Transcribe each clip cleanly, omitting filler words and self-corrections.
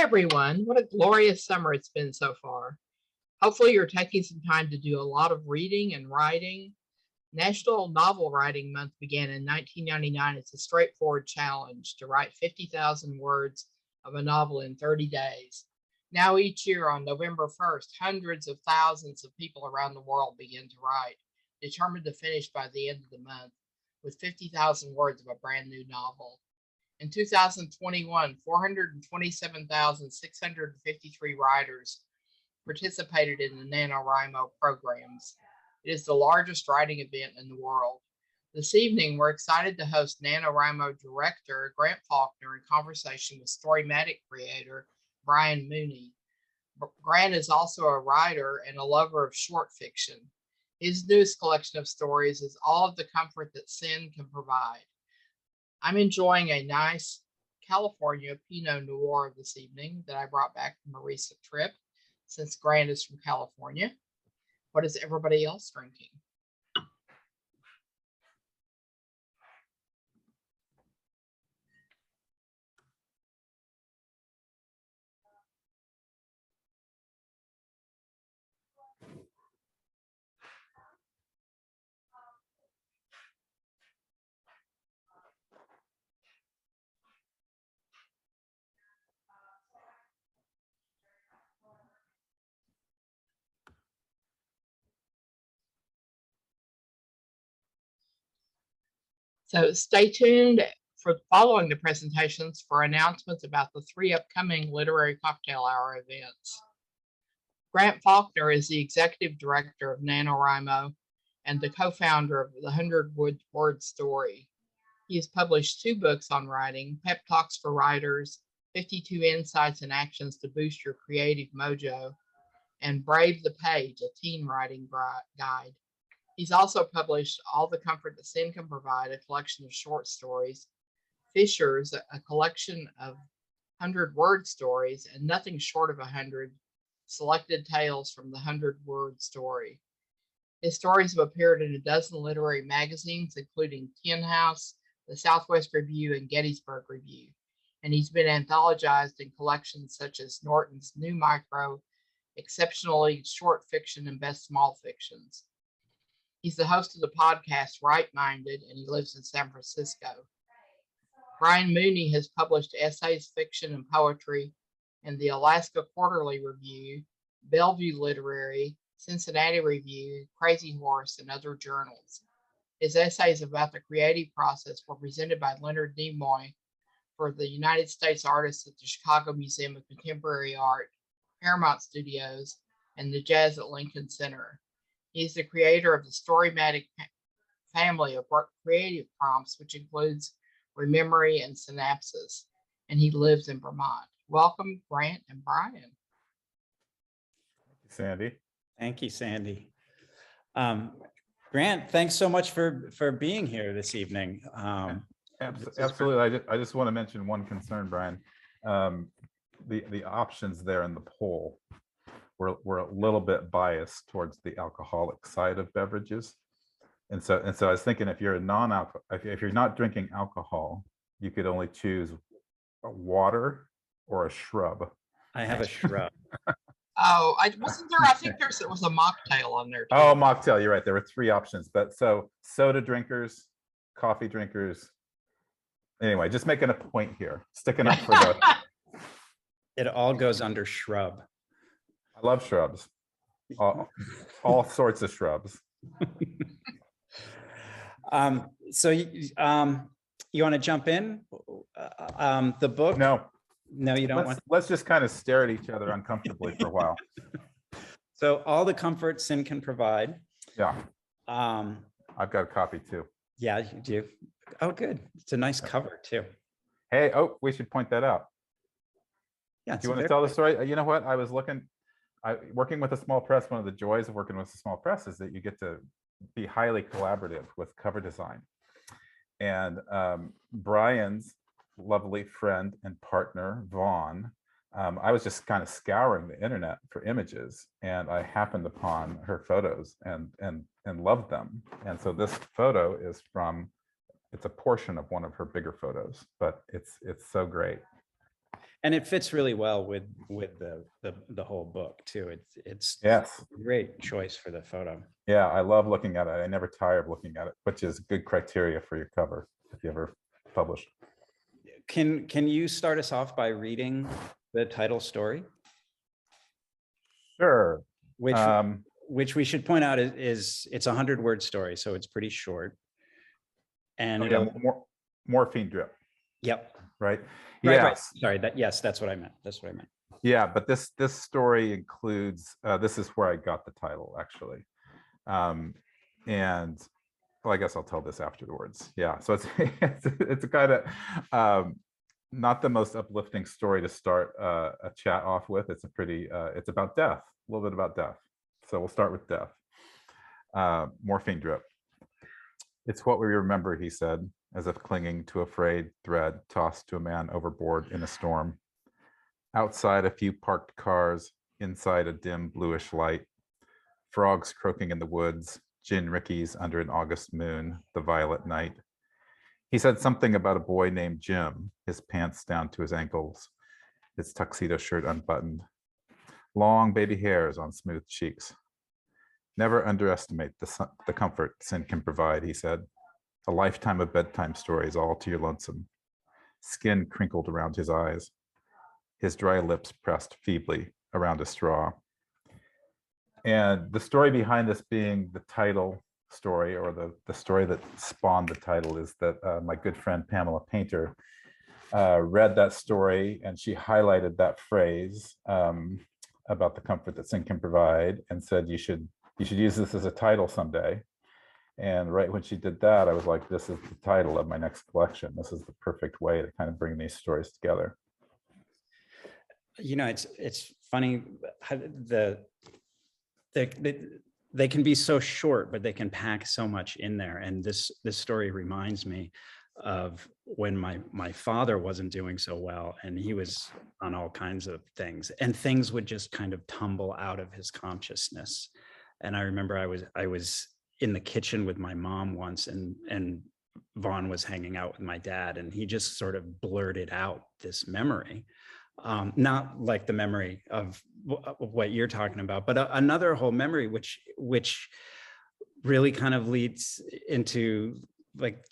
everyone. What a glorious summer it's been so far. Hopefully you're taking some time to do a lot of reading and writing. National Novel Writing Month began in 1999. It's a straightforward challenge to write 50,000 words of a novel in 30 days. Now each year on November 1st, hundreds of thousands of people around the world begin to write, determined to finish by the end of the month with 50,000 words of a brand new novel. In 2021, 427,653 writers participated in the NaNoWriMo programs. It is the largest writing event in the world. This evening, we're excited to host NaNoWriMo director Grant Faulkner in conversation with Storymatic creator Brian Mooney. Grant is also a writer and a lover of short fiction. His newest collection of stories is All of the Comfort That Sin Can Provide. I'm enjoying a nice California Pinot Noir this evening that I brought back from a recent trip, since Grant is from California. What is everybody else drinking? So stay tuned for following the presentations for announcements about the 3 upcoming Literary Cocktail Hour events. Grant Faulkner is the executive director of NaNoWriMo and the co-founder of the 100-Word Story. He has published 2 books on writing, Pep Talks for Writers, 52 Insights and Actions to Boost Your Creative Mojo, and Brave the Page, a teen writing guide. He's also published All the Comfort That Sin Can Provide, a collection of short stories, Fishers, a collection of 100-word stories, and Nothing Short of 100, selected tales from the 100-word story. His stories have appeared in a dozen literary magazines, including Tin House, the Southwest Review, and Gettysburg Review. And he's been anthologized in collections such as Norton's New Micro, Exceptionally Short Fiction, and Best Small Fictions. He's the host of the podcast Right Minded, and he lives in San Francisco. Brian Mooney has published essays, fiction, and poetry in the Alaska Quarterly Review, Bellevue Literary, Cincinnati Review, Crazy Horse, and other journals. His essays about the creative process were presented by Leonard Nimoy for the United States Artists at the Chicago Museum of Contemporary Art, Paramount Studios, and the Jazz at Lincoln Center. He is the creator of the Storymatic family of creative prompts, which includes Rememory and Synapses, and he lives in Vermont. Welcome, Grant and Brian. Sandy. Thank you, Sandy. Grant, thanks so much for being here this evening. Absolutely. I just want to mention one concern, Brian. The options there in the poll were a little bit biased towards the alcoholic side of beverages, and so I was thinking, if you're if you're not drinking alcohol, you could only choose a water or a shrub. I have a shrub. Oh, I wasn't there. I think there was a mocktail on there too. Oh, mocktail. You're right. There were 3 options, but so soda drinkers, coffee drinkers. Anyway, just making a point here, sticking up for the. It all goes under shrub. I love shrubs, all sorts of shrubs. So you want to jump in? The book? No, you don't Let's just kind of stare at each other uncomfortably for a while. So All the Comfort Sin Can Provide. Yeah. I've got a copy too. Yeah, you do. Oh, good. It's a nice cover too. Hey, we should point that out. Yeah. Do you want to tell the story? You know what? I was working with a small press. One of the joys of working with a small press is that you get to be highly collaborative with cover design. And Brian's lovely friend and partner, Vaughn, I was just kind of scouring the internet for images, and I happened upon her photos and loved them. And so this photo is it's a portion of one of her bigger photos, but it's so great. And it fits really well with the whole book too. It's Yes. a great choice for the photo. Yeah, I love looking at it. I never tire of looking at it, which is good criteria for your cover if you ever publish. Can you start us off by reading the title story? Sure. Which we should point out is it's a 100-word story, so it's pretty short. And morphine drip. Yep. Right. Right. Yes. Right. Sorry. That's what I meant. That's what I meant. Yeah, but this story includes. This is where I got the title, actually, and well, I guess I'll tell this afterwards. Yeah. So it's it's a kind of not the most uplifting story to start a chat off with. It's a pretty. It's about death. A little bit about death. So we'll start with death. Morphine drip. It's what we remember, he said, as if clinging to a frayed thread tossed to a man overboard in a storm. Outside, a few parked cars, inside a dim bluish light, frogs croaking in the woods, gin rickeys under an August moon, the violet night. He said something about a boy named Jim, his pants down to his ankles, his tuxedo shirt unbuttoned, long baby hairs on smooth cheeks. Never underestimate the comfort sin can provide, he said. A lifetime of bedtime stories all to your lonesome. Skin crinkled around his eyes, his dry lips pressed feebly around a straw. And the story behind this being the title story, or the story that spawned the title, is that my good friend Pamela Painter read that story, and she highlighted that phrase about the comfort that sin can provide and said, you should use this as a title someday. And right when she did that, I was like, this is the title of my next collection. This is the perfect way to kind of bring these stories together. You know, it's funny how they can be so short, but they can pack so much in there. And this story reminds me of when my father wasn't doing so well, and he was on all kinds of things, and things would just kind of tumble out of his consciousness. And I remember I was in the kitchen with my mom once, and Vaughn was hanging out with my dad, and he just sort of blurted out this memory. Not like the memory of what you're talking about, but another whole memory, which really kind of leads into like,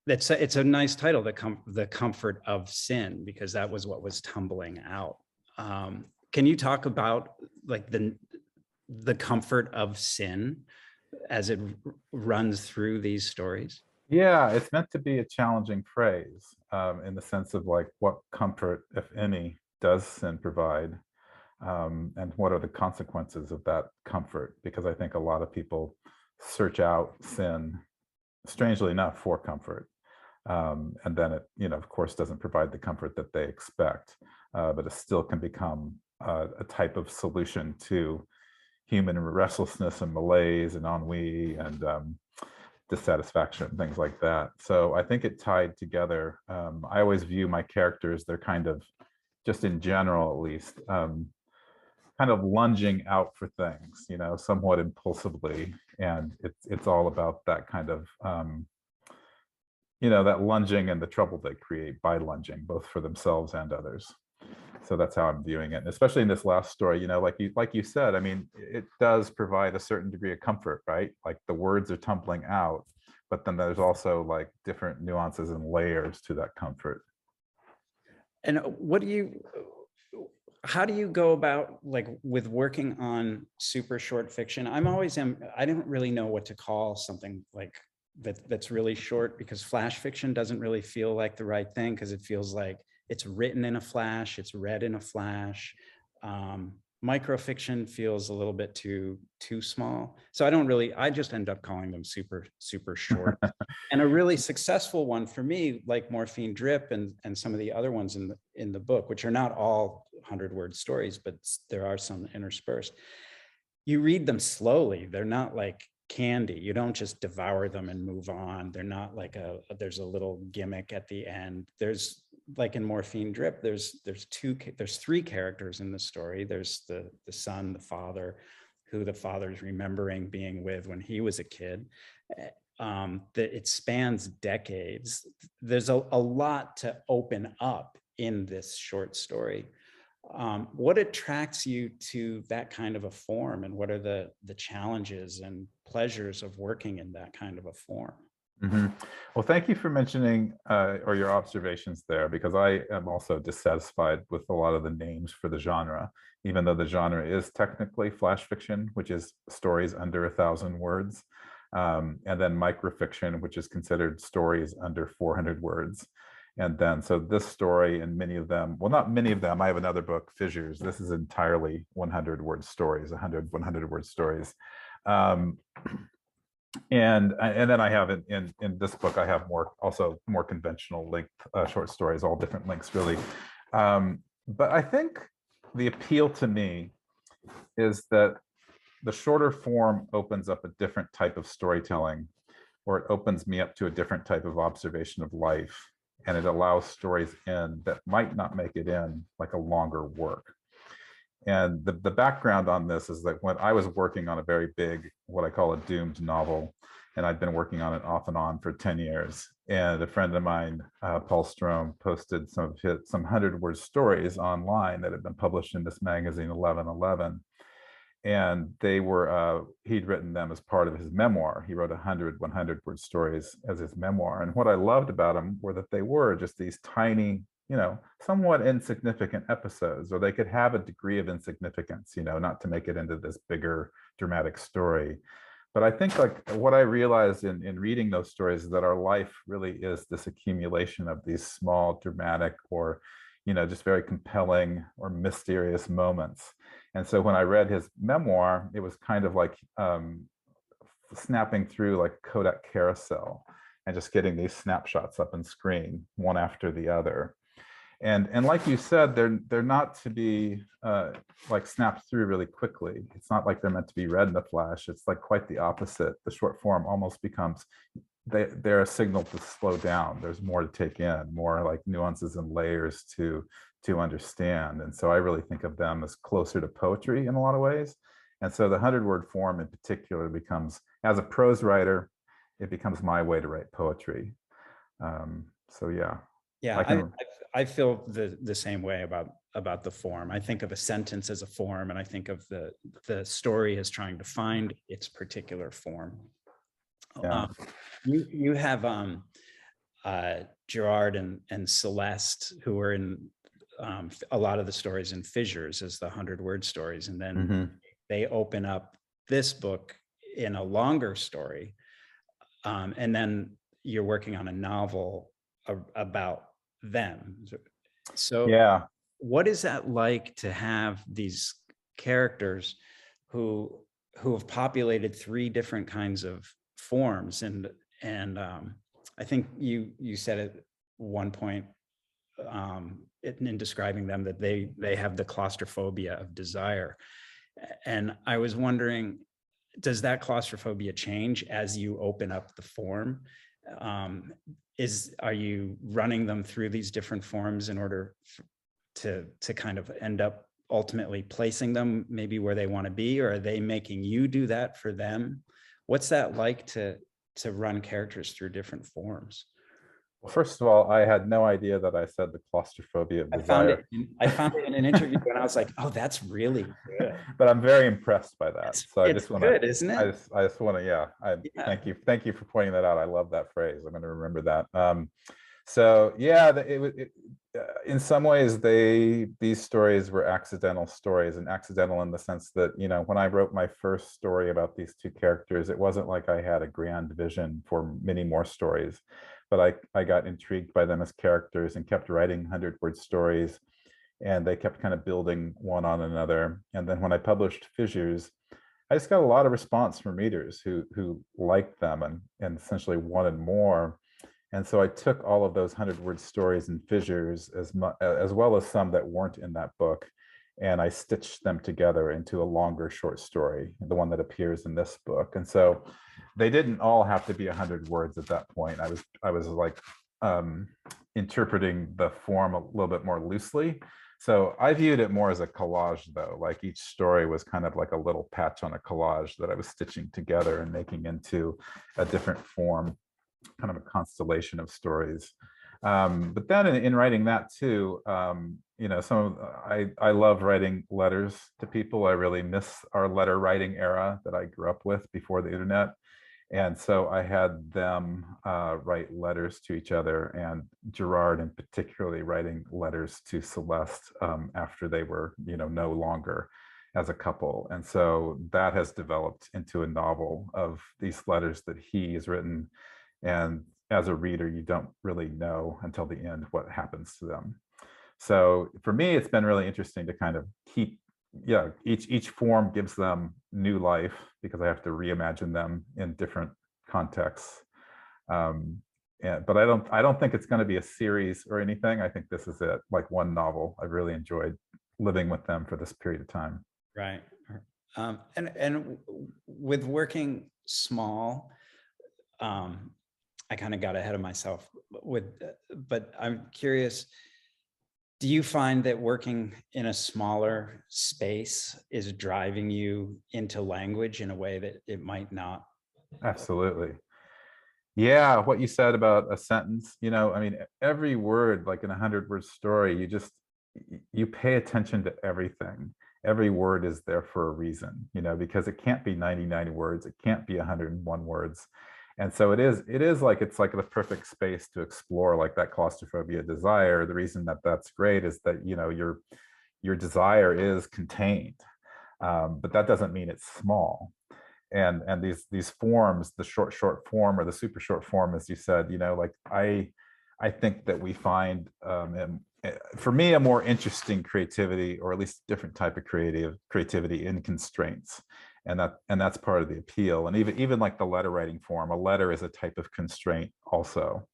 it's a nice title, the comfort of sin, because that was what was tumbling out. Can you talk about like the comfort of sin as it runs through these stories? Yeah, it's meant to be a challenging phrase in the sense of like, what comfort, if any, does sin provide? And what are the consequences of that comfort? Because I think a lot of people search out sin, strangely enough, for comfort. And then it, of course, doesn't provide the comfort that they expect, but it still can become a type of solution to human restlessness and malaise and ennui and dissatisfaction, things like that. So I think it tied together. I always view my characters, they're kind of, just in general at least, kind of lunging out for things, somewhat impulsively. And it's all about that kind of, that lunging and the trouble they create by lunging, both for themselves and others. So that's how I'm viewing it. And especially in this last story, like you said, I mean, it does provide a certain degree of comfort, right? Like the words are tumbling out, but then there's also like different nuances and layers to that comfort. And how do you go about like with working on super short fiction? I didn't really know what to call something like that's really short, because flash fiction doesn't really feel like the right thing, because it feels like it's written in a flash, it's read in a flash. Microfiction feels a little bit too small. So I just end up calling them super, super short. And a really successful one for me, like Morphine Drip and some of the other ones in the book, which are not all 100-word stories, but there are some interspersed. You read them slowly. They're not like candy. You don't just devour them and move on. They're not like there's a little gimmick at the end. There's, like in Morphine Drip, there's three characters in the story. There's the son, the father, who the father's remembering being with when he was a kid. It spans decades. There's a lot to open up in this short story. What attracts you to that kind of a form, and what are the challenges and pleasures of working in that kind of a form? Mhm. Well, thank you for mentioning or your observations there, because I am also dissatisfied with a lot of the names for the genre, even though the genre is technically flash fiction, which is stories under 1,000 words, and then microfiction, which is considered stories under 400 words. And then, so this story and many of them, well, not many of them, I have another book, Fissures. This is entirely 100-word stories, 100-word stories. And then I have in this book, I have also more conventional length short stories, all different lengths really. But I think the appeal to me is that the shorter form opens up a different type of storytelling, or it opens me up to a different type of observation of life, and it allows stories in that might not make it in like a longer work. And the background on this is that when I was working on a very big, what I call a doomed novel, and I'd been working on it off and on for 10 years. And a friend of mine, Paul Strom, posted some 100-word stories online that had been published in this magazine, 1111. And they were, he'd written them as part of his memoir. He wrote 100-word stories as his memoir. And what I loved about them were that they were just these tiny, somewhat insignificant episodes, or they could have a degree of insignificance, not to make it into this bigger dramatic story. But I think like what I realized in reading those stories is that our life really is this accumulation of these small dramatic or, just very compelling or mysterious moments. And so when I read his memoir, it was kind of like snapping through like Kodak carousel and just getting these snapshots up on screen, one after the other. And like you said, they're not to be like snapped through really quickly. It's not like they're meant to be read in a flash. It's like quite the opposite. The short form almost becomes, they're a signal to slow down. There's more to take in, more like nuances and layers to understand. And so I really think of them as closer to poetry in a lot of ways. And so the 100-word form in particular becomes, as a prose writer, it becomes my way to write poetry. So yeah. Yeah, I feel the same way about the form. I think of a sentence as a form, and I think of the story as trying to find its particular form. Yeah. You have Gerard and Celeste, who are in a lot of the stories in Fissures as the 100-word stories, and then they open up this book in a longer story, and then you're working on a novel about them. So yeah, what is that like to have these characters who have populated 3 different kinds of forms? And I think you said at one point in describing them that they have the claustrophobia of desire. And I was wondering, does that claustrophobia change as you open up the form? Are you running them through these different forms in order to kind of end up ultimately placing them maybe where they want to be, or are they making you do that for them? What's that like to run characters through different forms? Well, first of all, I had no idea that I said the claustrophobia of desire. I found it in an interview and I was like, oh, that's really good. But I'm very impressed by that. So I just want to, isn't it? I just want to, yeah. Thank you for pointing that out. I love that phrase. I'm going to remember that. So yeah, in some ways, these stories were accidental stories, and accidental in the sense that, when I wrote my first story about these 2 characters, it wasn't like I had a grand vision for many more stories, but I got intrigued by them as characters and kept writing 100-word stories, and they kept kind of building one on another. And then when I published Fissures, I just got a lot of response from readers who liked them and essentially wanted more. And so I took all of those 100-word stories in Fissures as well as some that weren't in that book, and I stitched them together into a longer short story, the one that appears in this book. And so they didn't all have to be 100 words at that point. I was like interpreting the form a little bit more loosely. So I viewed it more as a collage, though. Like each story was kind of like a little patch on a collage that I was stitching together and making into a different form, kind of a constellation of stories. But then in writing that too, you know, I love writing letters to people. I really miss our letter writing era that I grew up with before the internet. And so I had them write letters to each other, and Gerard in particularly writing letters to Celeste after they were, you know, no longer as a couple. And so that has developed into a novel of these letters that he has written. And as a reader, you don't really know until the end what happens to them. So for me, it's been really interesting to kind of keep, yeah, each form gives them new life because I have to reimagine them in different contexts. But I don't think it's going to be a series or anything. I think this is it, like one novel. I've really enjoyed living with them for this period of time. Right. And with working small, I kind of got ahead of myself but I'm curious, do you find that working in a smaller space is driving you into language in a way that it might not? Absolutely. Yeah, what you said about a sentence, you know, I mean, every word, like in 100-word story, you pay attention to everything. Every word is there for a reason, you know, because it can't be 99 words, it can't be 101 words. And so it's like the perfect space to explore like that claustrophobia desire. The reason that that's great is that, you know, your desire is contained, but that doesn't mean it's small. And these forms, the short form or the super short form, as you said, you know, like I think that we find, for me, a more interesting creativity, or at least a different type of creativity in constraints. And that's part of the appeal. And even like the letter writing form, a letter is a type of constraint also.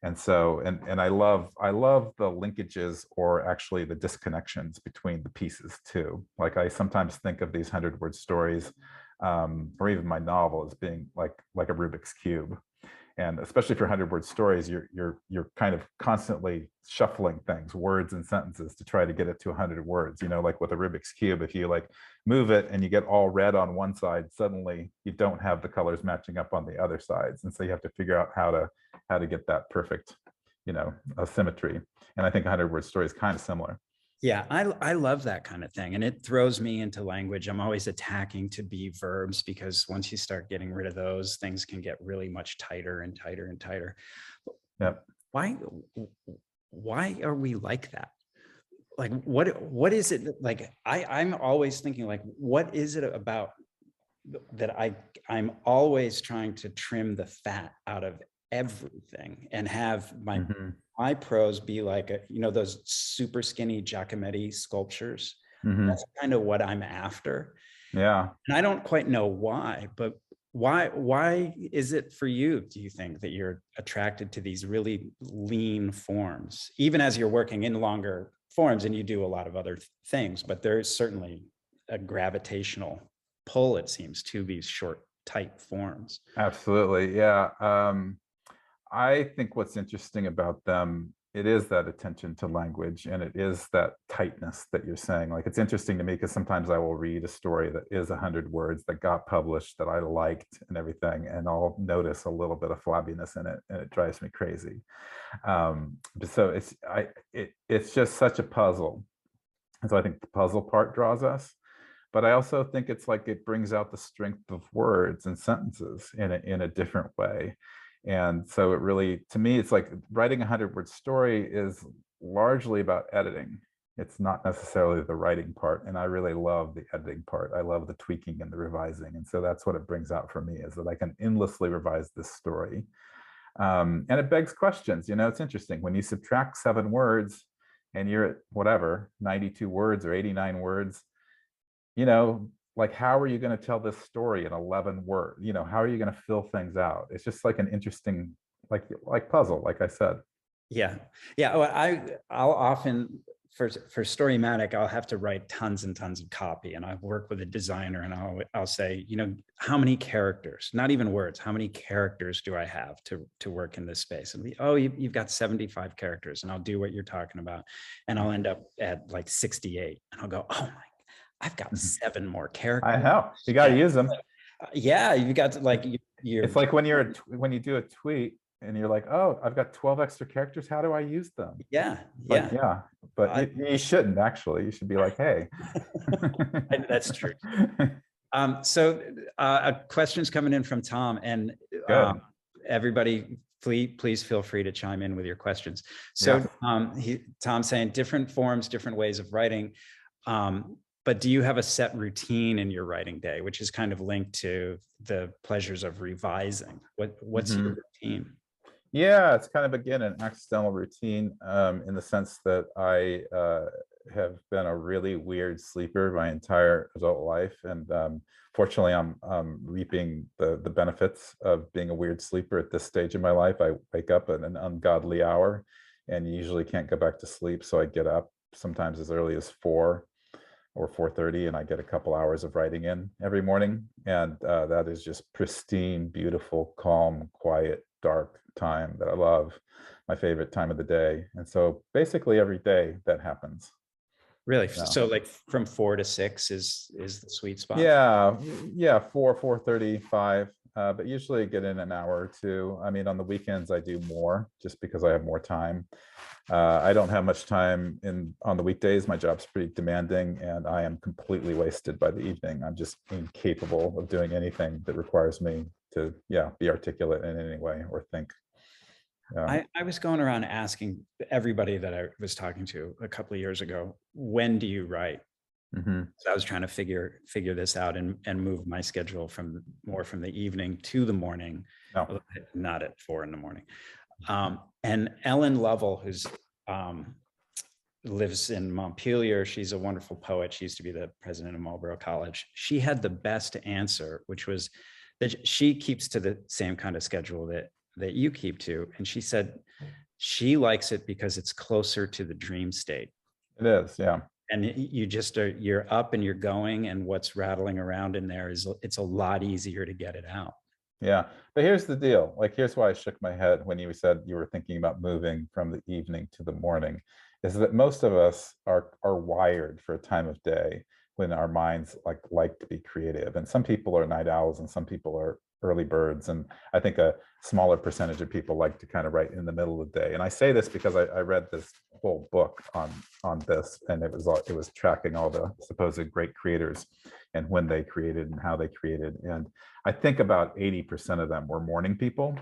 And so, and I love the linkages, or actually the disconnections between the pieces too. Like I sometimes think of these 100-word stories, or even my novel, as being like a Rubik's Cube. And especially for 100-word stories, you're kind of constantly shuffling things, words and sentences, to try to get it to 100 words. You know, like with a Rubik's Cube, if you like move it and you get all red on one side, suddenly you don't have the colors matching up on the other sides, and so you have to figure out how to get that perfect, you know, symmetry. And I think 100-word story is kind of similar. Yeah, I love that kind of thing. And it throws me into language. I'm always attacking to be verbs, because once you start getting rid of those, things can get really much tighter and tighter and tighter. Yep. Why are we like that? Like, what is it like? I'm always thinking, like, what is it about that I'm always trying to trim the fat out of everything and have my prose be like those super skinny Giacometti sculptures. That's kind of what I'm after. Yeah. And I don't quite know why, but why is it for you, do you think, that you're attracted to these really lean forms, even as you're working in longer forms and you do a lot of other things, but there's certainly a gravitational pull, it seems, to these short, tight forms? Absolutely. Yeah. I think what's interesting about them, it is that attention to language, and it is that tightness that you're saying. Like, it's interesting to me because sometimes I will read a story that is 100 words that got published that I liked and everything, and I'll notice a little bit of flabbiness in it, and it drives me crazy. So it's just such a puzzle. And so I think the puzzle part draws us. But I also think it's like it brings out the strength of words and sentences in a different way. And so it really, to me, it's like writing a 100-word story is largely about editing. It's not necessarily the writing part. And I really love the editing part. I love the tweaking and the revising. And so that's what it brings out for me, is that I can endlessly revise this story. And it begs questions. You know, it's interesting when you subtract 7 words and you're at whatever, 92 words or 89 words, you know, like, how are you going to tell this story in 11 words? You know, how are you going to fill things out? It's just like an interesting, like puzzle, like I said. Yeah. Well, I'll often, for Storymatic, I'll have to write tons and tons of copy, and I work with a designer, and I'll say, you know, how many characters, not even words, how many characters do I have to work in this space? And you've got 75 characters, and I'll do what you're talking about, and I'll end up at like 68, and I'll go, oh my, I've got 7 more characters. I know, you got to use them. Yeah, you got to, like, it's like when you do a tweet, and you're like, oh, I've got 12 extra characters. How do I use them? Yeah, Like, yeah. yeah, but you shouldn't actually. You should be like, hey. That's true. So a question's coming in from Tom, and Good. everybody, please feel free to chime in with your questions. So Tom's saying different forms, different ways of writing. But do you have a set routine in your writing day, which is kind of linked to the pleasures of revising? What's your routine? Yeah, it's kind of, again, an accidental routine, in the sense that I have been a really weird sleeper my entire adult life. And fortunately, I'm reaping the benefits of being a weird sleeper at this stage in my life. I wake up at an ungodly hour and usually can't go back to sleep. So I get up sometimes as early as 4 or 4:30, and I get a couple hours of writing in every morning. And that is just pristine, beautiful, calm, quiet, dark time that I love, my favorite time of the day. And so basically every day that happens. Really? Yeah. So like from 4 to 6 is the sweet spot? Yeah, 4:35. But usually I get in an hour or two. I mean, on the weekends I do more just because I have more time. I don't have much time on the weekdays. My job's pretty demanding, and I am completely wasted by the evening. I'm just incapable of doing anything that requires me to, be articulate in any way or think. I was going around asking everybody that I was talking to a couple of years ago, when do you write? So I was trying to figure this out and move my schedule from the evening to the morning, not at 4 in the morning. And Ellen Lovell, who's lives in Montpelier, she's a wonderful poet. She used to be the president of Marlborough College. She had the best answer, which was that she keeps to the same kind of schedule that you keep to. And she said she likes it because it's closer to the dream state. It is, yeah. And you're up and you're going, and what's rattling around in there it's a lot easier to get it out. Yeah, but here's the deal. Like, here's why I shook my head when you said you were thinking about moving from the evening to the morning, is that most of us are wired for a time of day when our minds like to be creative. And some people are night owls and some people are early birds. And I think a smaller percentage of people like to kind of write in the middle of the day. And I say this because I read this whole book on this, and it was tracking all the supposed great creators and when they created and how they created. And I think about 80% of them were morning people.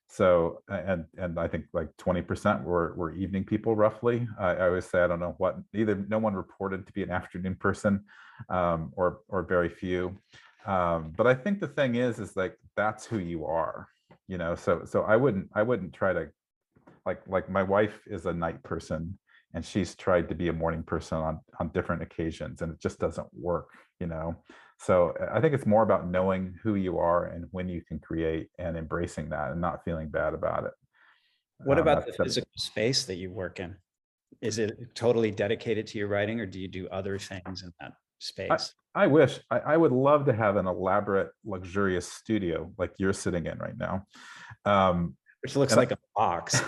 So, and I think like 20% were evening people, roughly. I always say, I don't know what, either no one reported to be an afternoon person, or very few. But I think the thing is like, that's who you are, so I wouldn't try to, like my wife is a night person, and she's tried to be a morning person on different occasions, and it just doesn't work, So I think it's more about knowing who you are and when you can create, and embracing that and not feeling bad about it. What about the physical space that you work in? Is it totally dedicated to your writing, or do you do other things in that space? I wish. I would love to have an elaborate, luxurious studio like you're sitting in right now. Which looks like a box.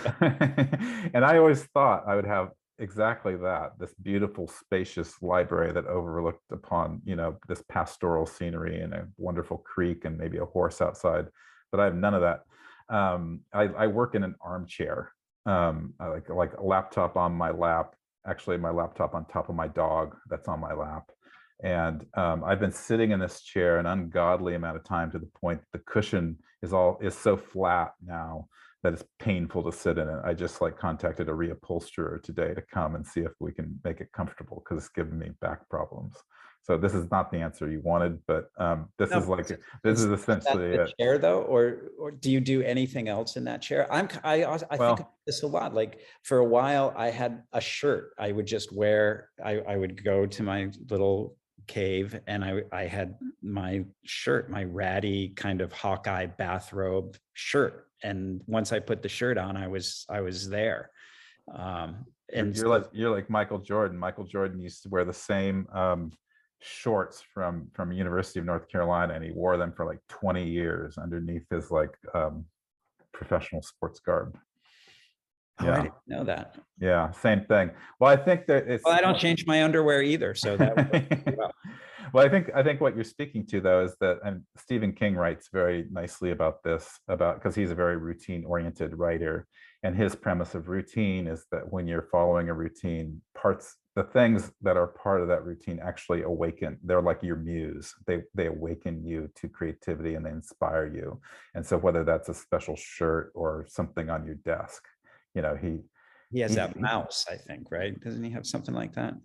And I always thought I would have exactly that, this beautiful, spacious library that overlooked upon, this pastoral scenery and a wonderful creek and maybe a horse outside. But I have none of that. I work in an armchair, like a laptop on my lap, actually my laptop on top of my dog that's on my lap. And I've been sitting in this chair an ungodly amount of time, to the point the cushion is so flat now that it's painful to sit in it. I just contacted a reupholsterer today to come and see if we can make it comfortable, because it's giving me back problems. So this is not the answer you wanted, but this is essentially it. Chair though, or do you do anything else in that chair? I think about this a lot. Like, for a while, I had a shirt I would just wear. I would go to my little cave, and I had my shirt, my ratty kind of Hawkeye bathrobe shirt. And once I put the shirt on, I was there. And you're like Michael Jordan. Michael Jordan used to wear the same shorts from University of North Carolina, and he wore them for like 20 years underneath his professional sports garb. Yeah. I didn't know that. Yeah, same thing. Well, I think that it's. Well, I don't change my underwear either, so that works well. Well, I think what you're speaking to though is that, and Stephen King writes very nicely about this, because he's a very routine oriented writer, and his premise of routine is that when you're following a routine, the things that are part of that routine actually awaken. They're like your muse. They awaken you to creativity and they inspire you. And so whether that's a special shirt or something on your desk, you know, He has that mouse, I think, right? Doesn't he have something like that?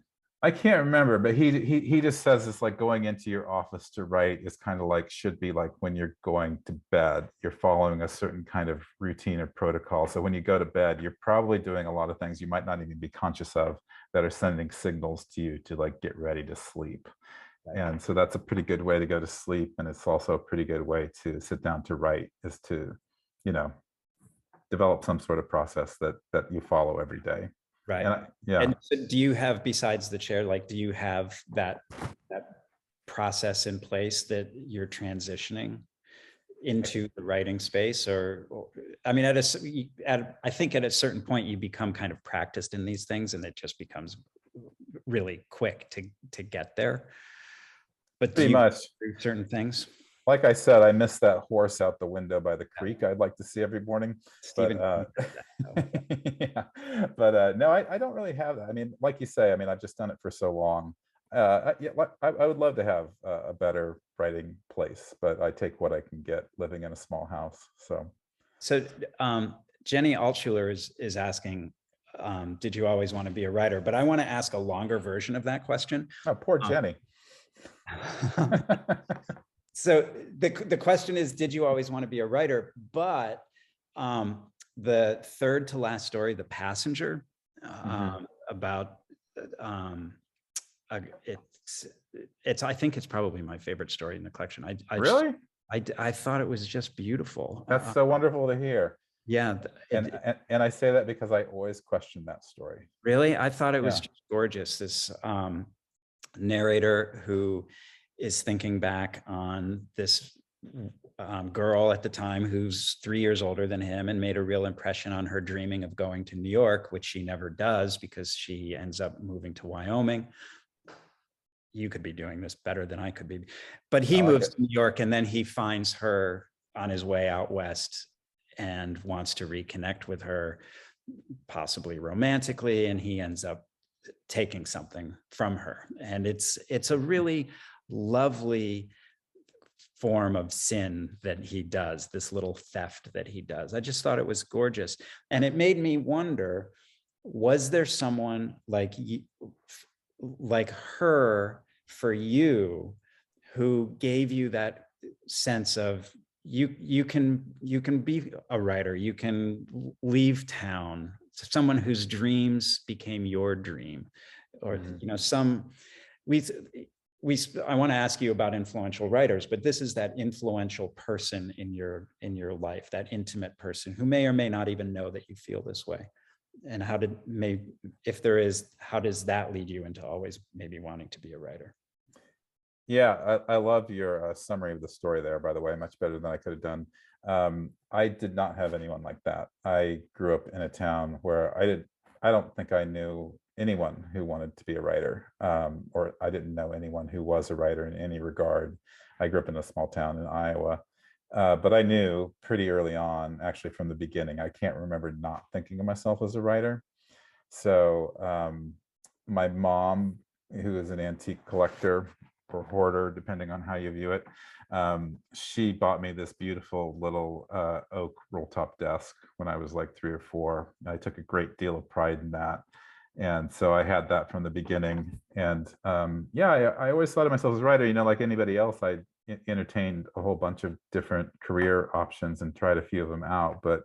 I can't remember, but he just says it's like going into your office to write is kind of like, should be like when you're going to bed, you're following a certain kind of routine or protocol. So when you go to bed, you're probably doing a lot of things you might not even be conscious of that are sending signals to you to like get ready to sleep. And so that's a pretty good way to go to sleep. And it's also a pretty good way to sit down to write, is to, you know, develop some sort of process that you follow every day. Right. Yeah. And so do you have, besides the chair, like, do you have that process in place that you're transitioning into the writing space? Or I mean, I think at a certain point you become kind of practiced in these things and it just becomes really quick to get there. But do you go through certain things? Like I said, I missed that horse out the window by the creek I'd like to see every morning. Stephen, yeah. But no, I don't really have that. I mean, like you say, I mean, I've just done it for so long. I would love to have a better writing place, but I take what I can get living in a small house. So Jenny Altschuler is asking, did you always want to be a writer? But I want to ask a longer version of that question. Oh, poor Jenny. So the question is, did you always want to be a writer? But the third to last story, The Passenger, about it's I think it's probably my favorite story in the collection. I thought it was just beautiful. That's so wonderful to hear. Yeah. And I say that because I always question that story. Really? I thought it was just gorgeous. This narrator who is thinking back on this girl at the time who's 3 years older than him and made a real impression on her, dreaming of going to New York, which she never does because she ends up moving to Wyoming. You could be doing this better than I could be. But he moves to New York and then he finds her on his way out west and wants to reconnect with her, possibly romantically, and he ends up taking something from her. And it's a really lovely form of sin that he does, this little theft that he does. I just thought it was gorgeous. And it made me wonder, was there someone like her for you who gave you that sense of you can be a writer, you can leave town, someone whose dreams became your dream, or you know, I want to ask you about influential writers, but this is that influential person in your life, that intimate person who may or may not even know that you feel this way. And if there is, how does that lead you into always maybe wanting to be a writer? Yeah, I love your summary of the story there, by the way, much better than I could have done. I did not have anyone like that. I grew up in a town where I don't think I knew anyone who wanted to be a writer, or I didn't know anyone who was a writer in any regard. I grew up in a small town in Iowa, but I knew pretty early on, actually from the beginning, I can't remember not thinking of myself as a writer. So my mom, who is an antique collector or hoarder, depending on how you view it, she bought me this beautiful little oak roll top desk when I was like 3 or 4. I took a great deal of pride in that. And so I had that from the beginning. And yeah, I always thought of myself as a writer. You know, like anybody else, I entertained a whole bunch of different career options and tried a few of them out. But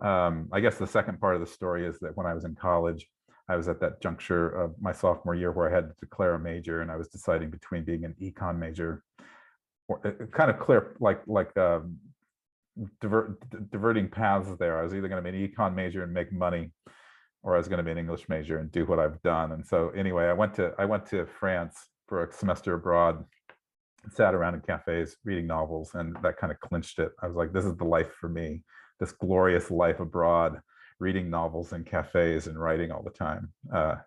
I guess the second part of the story is that when I was in college, I was at that juncture of my sophomore year where I had to declare a major, and I was deciding between being an econ major, or kind of clear, diverting paths there. I was either going to be an econ major and make money, or I was going to be an English major and do what I've done. And so anyway, I went to France for a semester abroad, sat around in cafes reading novels, and that kind of clinched it. I was like, this is the life for me, this glorious life abroad, reading novels in cafes and writing all the time.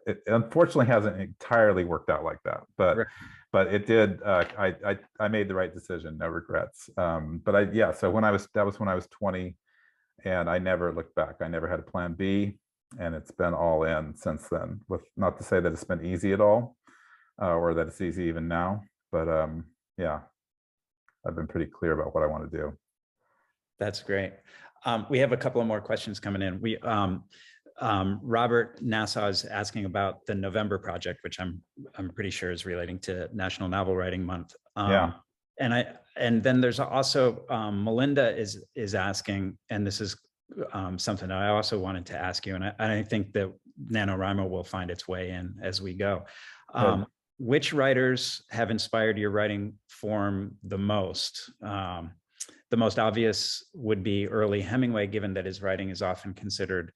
It unfortunately hasn't entirely worked out like that, but Right. it did. I made the right decision, no regrets. But yeah. So that was when I was 20, and I never looked back. I never had a plan B, and it's been all in since then. With not to say that it's been easy at all, or that it's easy even now, but yeah, I've been pretty clear about what I want to do. That's great. We have a couple of more questions coming in. Robert Nassau is asking about the November project, which I'm pretty sure is relating to National Novel Writing Month. Yeah. And then there's also Melinda is asking, and this is something I also wanted to ask you, and I think that NaNoWriMo will find its way in as we go. Which writers have inspired your writing form the most? The most obvious would be early Hemingway, given that his writing is often considered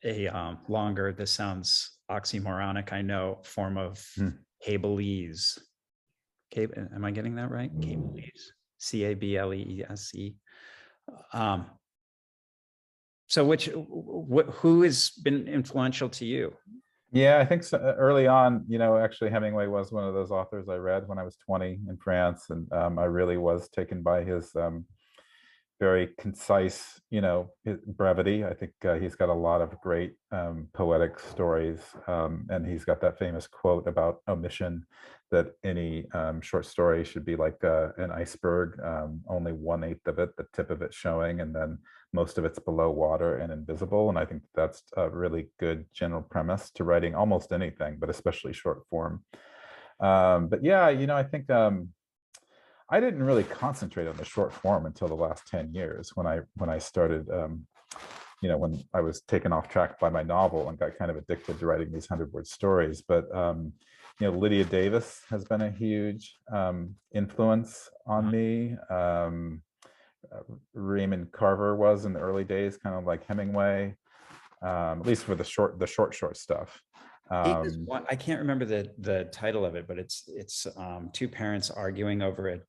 a longer, this sounds oxymoronic, I know, form of cabalese. Am I getting that right? Cabalese, C-A-B-L-E-E-S-E. So who has been influential to you? Yeah, I think so. Early on, actually Hemingway was one of those authors I read when I was 20 in France, and I really was taken by his very concise, his brevity. I think he's got a lot of great poetic stories, and he's got that famous quote about omission, that any short story should be like an iceberg, only 1/8 of it, the tip of it showing, and then most of it's below water and invisible. And I think that's a really good general premise to writing almost anything, but especially short form. But yeah, I think I didn't really concentrate on the short form until the last 10 years when I started, when I was taken off track by my novel and got kind of addicted to writing these 100-word stories. But Lydia Davis has been a huge influence on me. Raymond Carver was in the early days, kind of like Hemingway, at least for the short stuff. I can't remember the title of it, but it's two parents arguing over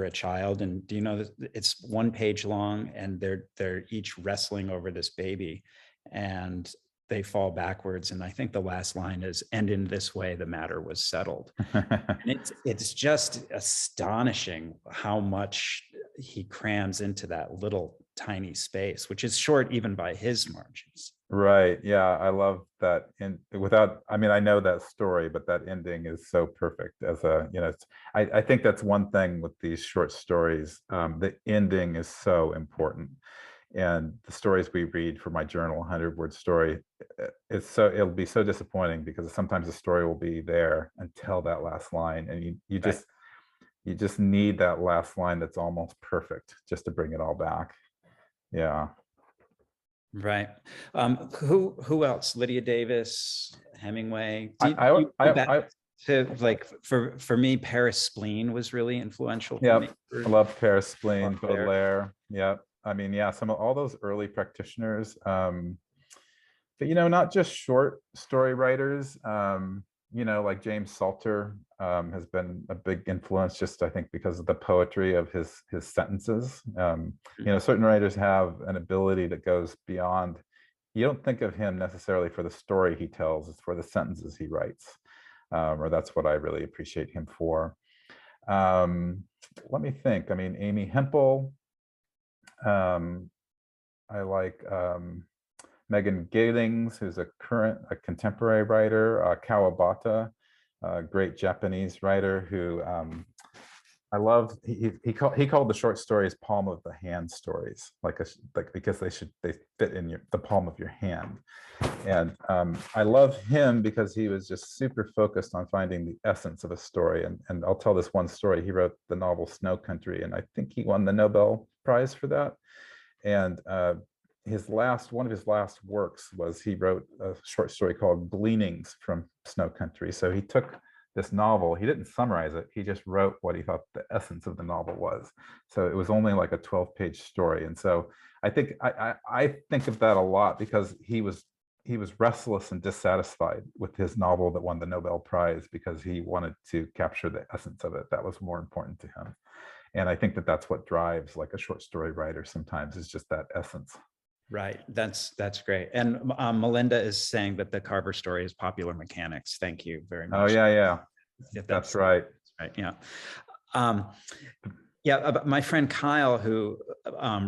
a child, and do you know that it's 1 page long, and they're each wrestling over this baby, and they fall backwards, and I think the last line is, "And in this way the matter was settled." And it's just astonishing how much he crams into that little tiny space, which is short even by his margins. Right. Yeah, I love that. And I know that story, but that ending is so perfect. I think that's one thing with these short stories. The ending is so important. And the stories we read for my journal, 100-word story, it'll be so disappointing because sometimes the story will be there until that last line, and you just need that last line that's almost perfect just to bring it all back. Yeah. Right. Who else? Lydia Davis, Hemingway. For me, Paris Spleen was really influential. Yeah, I love Paris Spleen, Baudelaire. Yeah, I mean, yeah, some of all those early practitioners. But not just short story writers. Like James Salter has been a big influence, just I think because of the poetry of his sentences. Certain writers have an ability that goes beyond. You don't think of him necessarily for the story he tells; it's for the sentences he writes, or that's what I really appreciate him for. Let me think. I mean, Amy Hempel. I like Megan Galings, who's a contemporary writer, Kawabata, a great Japanese writer who I love. He called the short stories palm of the hand stories, because they fit in the palm of your hand. And I love him because he was just super focused on finding the essence of a story. And I'll tell this one story. He wrote the novel Snow Country, and I think he won the Nobel Prize for that. And one of his last works was he wrote a short story called Gleanings from Snow Country. So he took this novel, he didn't summarize it, he just wrote what he thought the essence of the novel was. So it was only like a 12-page story. And so I think I think of that a lot because he was restless and dissatisfied with his novel that won the Nobel Prize because he wanted to capture the essence of it. That was more important to him. And I think that that's what drives like a short story writer sometimes, is just that essence. Right. That's great. And Melinda is saying that the Carver story is popular mechanics. Thank you very Oh much. yeah. Yeah, That's right. right. Yeah. My friend Kyle, who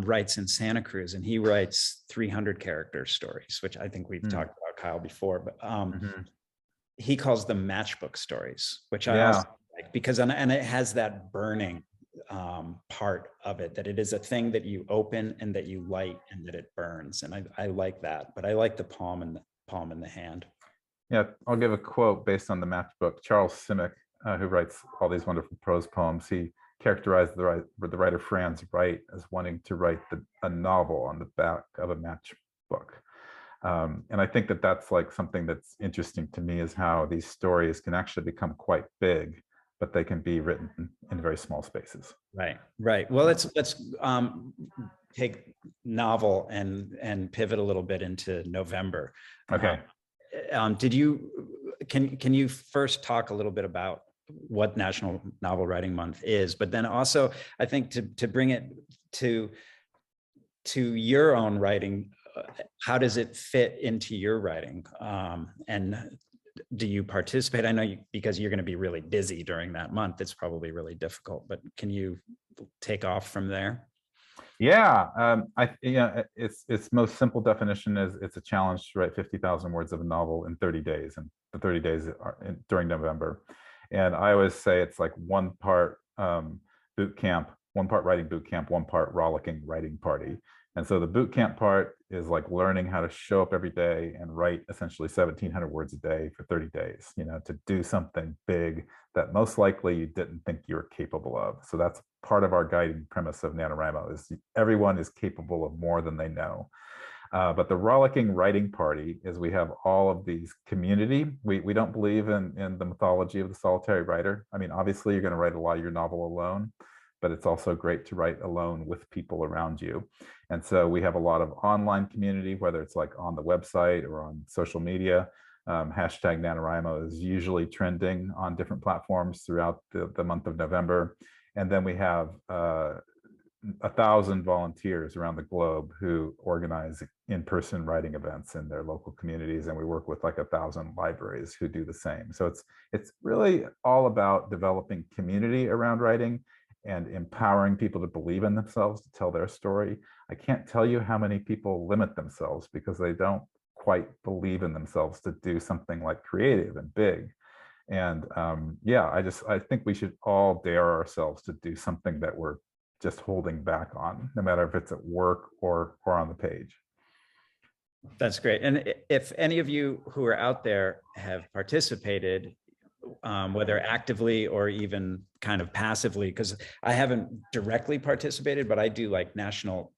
writes in Santa Cruz, and he writes 300 character stories, which I think we've talked about Kyle before, but he calls them matchbook stories, which I also like, because and it has that burning part of it, that it is a thing that you open and that you light and that it burns, and I like that. But I like the palm in the hand. Yeah, I'll give a quote based on the matchbook. Charles Simic, who writes all these wonderful prose poems, he characterized the writer Franz Wright as wanting to write a novel on the back of a matchbook. And I think that that's like something that's interesting to me, is how these stories can actually become quite big, but they can be written in very small spaces. Right. Well, let's take novel and pivot a little bit into November. Okay. Can you first talk a little bit about what National Novel Writing Month is, but then also I think to bring it to your own writing, how does it fit into your writing? And do you participate? I know because you're going to be really busy during that month, it's probably really difficult, but can you take off from there? Yeah, its most simple definition is it's a challenge to write 50,000 words of a novel in 30 days, and the 30 days are during November. And I always say it's like one part boot camp, one part writing boot camp, one part rollicking writing party. And so the boot camp part is like learning how to show up every day and write essentially 1,700 words a day for 30 days, to do something big that most likely you didn't think you were capable of. So that's part of our guiding premise of NaNoWriMo, is everyone is capable of more than they know. But the rollicking writing party is we have all of these community. We don't believe in the mythology of the solitary writer. I mean, obviously you're going to write a lot of your novel alone, but it's also great to write alone with people around you. And so we have a lot of online community, whether it's like on the website or on social media. Hashtag NaNoWriMo is usually trending on different platforms throughout the month of November. And then we have 1,000 volunteers around the globe who organize in-person writing events in their local communities, and we work with like 1,000 libraries who do the same. So it's really all about developing community around writing and empowering people to believe in themselves to tell their story. I can't tell you how many people limit themselves because they don't quite believe in themselves to do something like creative and big. And I think we should all dare ourselves to do something that we're just holding back on, no matter if it's at work or on the page. That's great. And if any of you who are out there have participated, whether actively or even kind of passively, because I haven't directly participated, but I do like National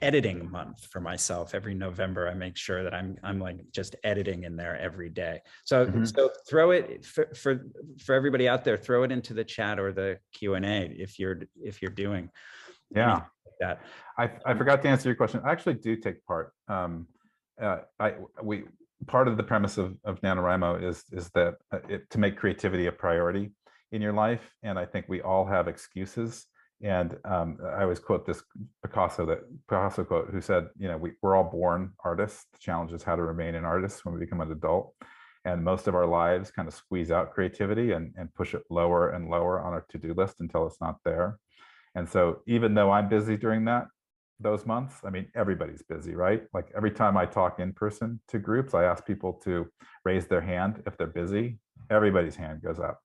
Editing Month for myself. Every November, I make sure that I'm like just editing in there every day. So so throw it for everybody out there. Throw it into the chat or the Q&A if you're doing. Yeah, like that. I forgot to answer your question. I actually do take part. Part of the premise of NaNoWriMo is that to make creativity a priority in your life, and I think we all have excuses. And I always quote this Picasso quote, who said, we're all born artists. The challenge is how to remain an artist when we become an adult. And most of our lives kind of squeeze out creativity and push it lower and lower on our to-do list until it's not there. And so even though I'm busy during those months, I mean, everybody's busy, right? Like every time I talk in person to groups, I ask people to raise their hand if they're busy. Everybody's hand goes up.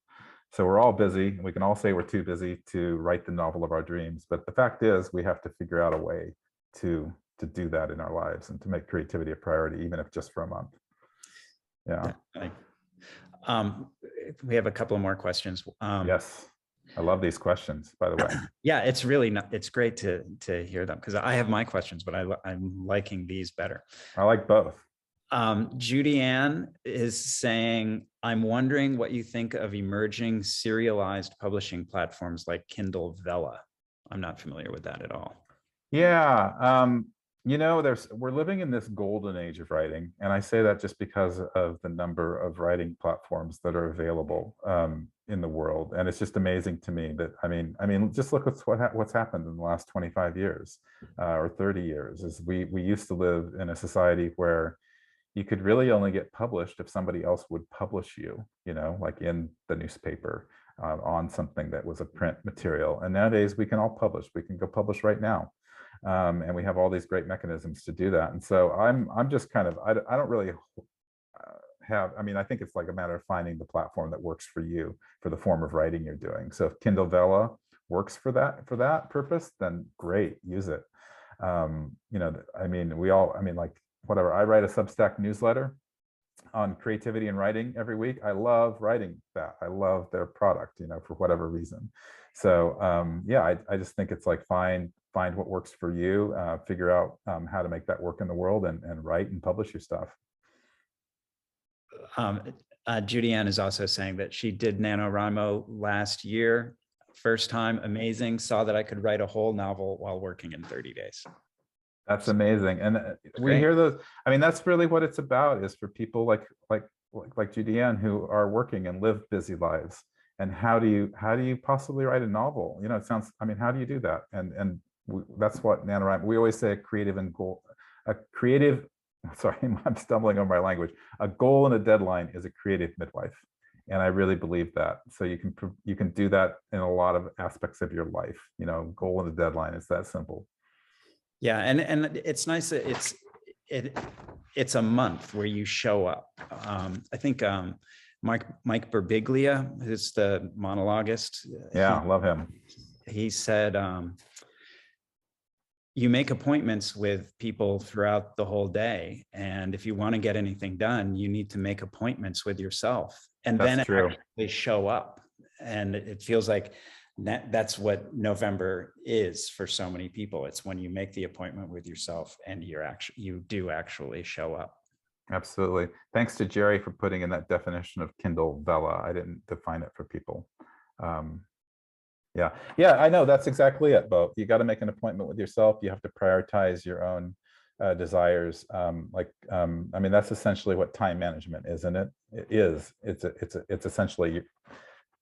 So we're all busy, and we can all say we're too busy to write the novel of our dreams. But the fact is, we have to figure out a way to do that in our lives and to make creativity a priority, even if just for a month. Yeah. We have a couple of more questions. Yes. I love these questions, by the way. Yeah, it's great to hear them, because I have my questions, but I'm liking these better. I like both. Judy Ann is saying, I'm wondering what you think of emerging serialized publishing platforms like Kindle Vella. I'm not familiar with that at all. Yeah, we're living in this golden age of writing, and I say that just because of the number of writing platforms that are available in the world. world. And it's just amazing to me that, I mean, just look at what's happened in the last 25 years or 30 years. Is we used to live in a society where you could really only get published if somebody else would publish you, you know, like in the newspaper, on something that was a print material. And nowadays we can all publish. We can go publish right now. And we have all these great mechanisms to do that. And so I'm just kind of, I don't really I mean, I think it's like a matter of finding the platform that works for you, for the form of writing you're doing. So if Kindle Vella works for that purpose, then great, use it. You know, I mean, like whatever, I write a Substack newsletter on creativity and writing every week. I love writing that. I love their product, you know, for whatever reason. So yeah, I just think it's like find what works for you, figure out how to make that work in the world, and write and publish your stuff. Judy Ann is also saying that she did NaNoWriMo last year. First time, amazing. Saw that I could write a whole novel while working in 30 days. That's amazing. And we hear those. I mean, that's really what it's about, is for people like Judy Ann who are working and live busy lives. And how do you possibly write a novel? You know, it sounds, I mean, how do you do that? And that's what NaNoWriMo, we always say sorry, I'm stumbling over my language. A goal and a deadline is a creative midwife. And I really believe that. So you can do that in a lot of aspects of your life. You know, goal and a deadline, it's that simple. Yeah, and it's nice that it's a month where you show up. I think Mike Birbiglia, who's the monologuist. Yeah, love him. He said, you make appointments with people throughout the whole day. And if you want to get anything done, you need to make appointments with yourself. And then actually show up. And it feels like that's what November is for so many people. It's when you make the appointment with yourself and you do actually show up. Absolutely. Thanks to Jerry for putting in that definition of Kindle Vella. I didn't define it for people. Yeah, I know, that's exactly it, Bo. You got to make an appointment with yourself. You have to prioritize your own desires. I mean, that's essentially what time management, isn't it? It is. It's essentially